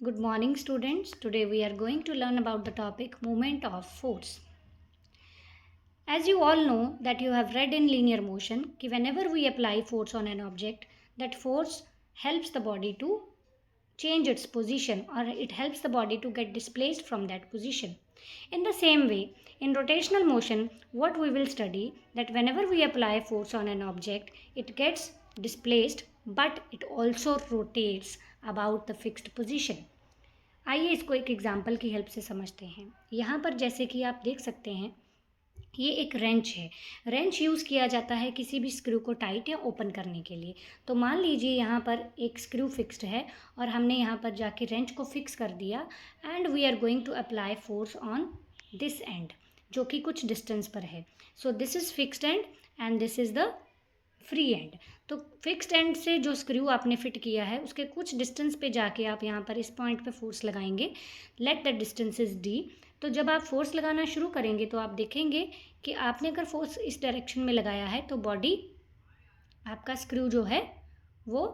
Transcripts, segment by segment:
Good morning, students. Today we are going to learn about the topic moment of force. As you all know that you have read in linear motion कि whenever we apply force on an object, that force helps the body to change its position or it helps the body to get displaced from that position. In the same way, in rotational motion, what we will study that whenever we apply force on an object, it gets displaced but it also rotates about the fixed position. आइए इसको एक example की help से समझते हैं। यहाँ पर जैसे कि आप देख सकते हैं ये एक रेंच है। रेंच यूज़ किया जाता है किसी भी स्क्रू को टाइट या ओपन करने के लिए। तो मान लीजिए यहाँ पर एक स्क्रू फिक्स्ड है और हमने यहाँ पर जाके रेंच को फिक्स कर दिया and we are going to apply force on this end जो कि कुछ डिस्टेंस पर है। So this is fixed end and this is the free end. तो फिक्स्ड एंड से जो स्क्रू आपने फिट किया है उसके कुछ डिस्टेंस पे जाके आप यहाँ पर इस पॉइंट पे फोर्स लगाएंगे। Let the distance is D. तो जब आप फोर्स लगाना शुरू करेंगे तो आप देखेंगे कि आपने अगर फोर्स इस डायरेक्शन में लगाया है तो बॉडी आपका स्क्रू जो है वो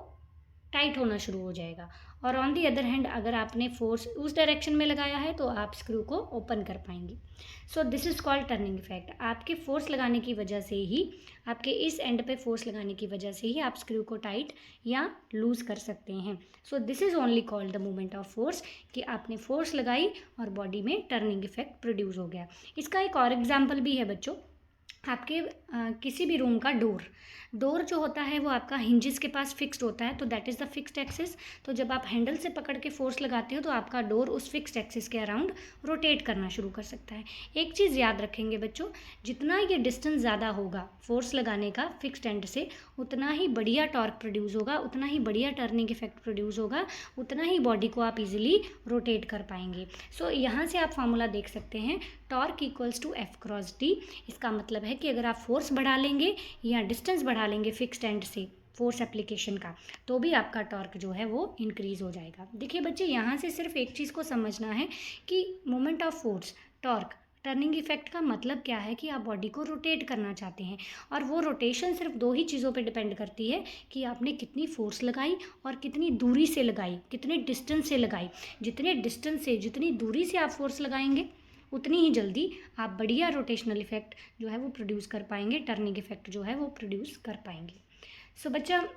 टाइट होना शुरू हो जाएगा और ऑन दी अदर हैंड अगर आपने फोर्स उस डायरेक्शन में लगाया है तो आप स्क्रू को ओपन कर पाएंगे। सो this is called turning effect. आपके फोर्स लगाने की वजह से ही आपके इस एंड पे फोर्स लगाने की वजह से ही आप स्क्रू को टाइट या लूज़ कर सकते हैं। सो this is only called the movement of force कि आपने फोर्स लगाई और बॉडी में टर्निंग इफेक्ट प्रोड्यूस हो गया। इसका एक और एग्जाम्पल भी है बच्चों। आपके किसी भी रूम का डोर जो होता है वो आपका हिंजेस के पास फिक्स्ड होता है तो that is the fixed axis. तो जब आप हैंडल से पकड़ के फोर्स लगाते हो तो आपका डोर उस फिक्स्ड एक्सिस के अराउंड रोटेट करना शुरू कर सकता है। एक चीज़ याद रखेंगे बच्चों, जितना ये डिस्टेंस ज़्यादा होगा फोर्स लगाने का फिक्स्ड एंड से उतना ही बढ़िया टॉर्क प्रोड्यूस होगा, उतना ही बढ़िया टर्निंग इफेक्ट प्रोड्यूस होगा, उतना ही बॉडी को आप इजीली रोटेट कर पाएंगे। सो यहाँ से आप फार्मूला देख सकते हैं, torque equals to F cross D. इसका मतलब है कि अगर आप फोर्स बढ़ा लेंगे या डिस्टेंस बढ़ा लेंगे फिक्स्ड एंड से फोर्स एप्लीकेशन का तो भी आपका टॉर्क जो है वो इंक्रीज़ हो जाएगा। देखिए बच्चे, यहाँ से सिर्फ एक चीज़ को समझना है कि moment of force, torque, turning effect का मतलब क्या है कि आप बॉडी को रोटेट करना चाहते हैं और वो रोटेशन सिर्फ दो ही चीज़ों पे डिपेंड करती है कि आपने कितनी फोर्स लगाई और कितनी दूरी से लगाई, कितने डिस्टेंस से लगाई। जितने डिस्टेंस से, जितनी दूरी से आप फोर्स लगाएंगे उतनी ही जल्दी आप बढ़िया रोटेशनल इफेक्ट जो है वो प्रोड्यूस कर पाएंगे, टर्निंग इफेक्ट जो है वो प्रोड्यूस कर पाएंगे। सो बच्चा,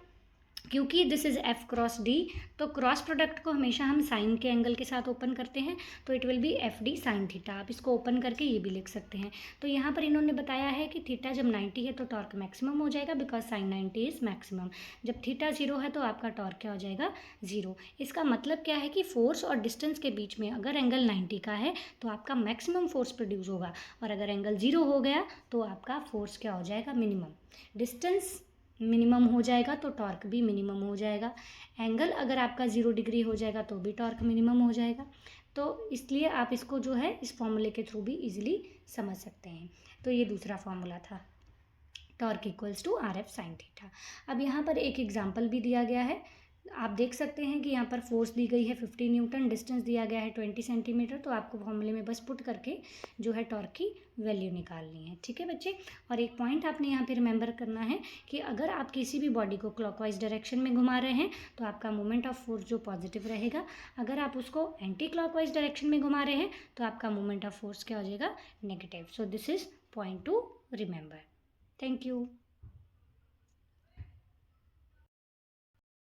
क्योंकि this is F cross D तो क्रॉस प्रोडक्ट को हमेशा हम साइन के एंगल के साथ ओपन करते हैं तो it will be F D sine theta. आप इसको ओपन करके ये भी लिख सकते हैं। तो यहाँ पर इन्होंने बताया है कि थीटा जब 90 है तो टॉर्क मैक्सिमम हो जाएगा बिकॉज साइन 90 इज़ मैक्सिमम। जब थीटा 0 है तो आपका टॉर्क क्या हो जाएगा, 0। इसका मतलब क्या है कि फोर्स और डिस्टेंस के बीच में अगर एंगल 90 का है तो आपका मैक्सिमम फोर्स प्रोड्यूस होगा और अगर एंगल 0 हो गया तो आपका फोर्स क्या हो जाएगा, मिनिमम। डिस्टेंस मिनिमम हो जाएगा तो टॉर्क भी मिनिमम हो जाएगा। एंगल अगर आपका 0 डिग्री हो जाएगा तो भी टॉर्क मिनिमम हो जाएगा। तो इसलिए आप इसको जो है इस फॉर्मूले के थ्रू भी इजीली समझ सकते हैं। तो ये दूसरा फॉर्मूला था, torque equals to R F sine theta. अब यहाँ पर एक एग्जाम्पल भी दिया गया है। आप देख सकते हैं कि यहाँ पर फोर्स दी गई है 50 न्यूटन, डिस्टेंस दिया गया है 20 सेंटीमीटर। तो आपको फॉर्मूले में बस पुट करके जो है टॉर्क की वैल्यू निकालनी है। ठीक है बच्चे, और एक पॉइंट आपने यहाँ पे रिमेंबर करना है कि अगर आप किसी भी बॉडी को क्लॉकवाइज डायरेक्शन में घुमा रहे हैं तो आपका मोमेंट ऑफ फोर्स जो पॉजिटिव रहेगा। अगर आप उसको एंटी क्लॉकवाइज डायरेक्शन में घुमा रहे हैं तो आपका मोमेंट ऑफ फोर्स क्या हो जाएगा, negative. So this is point two remember. Thank you.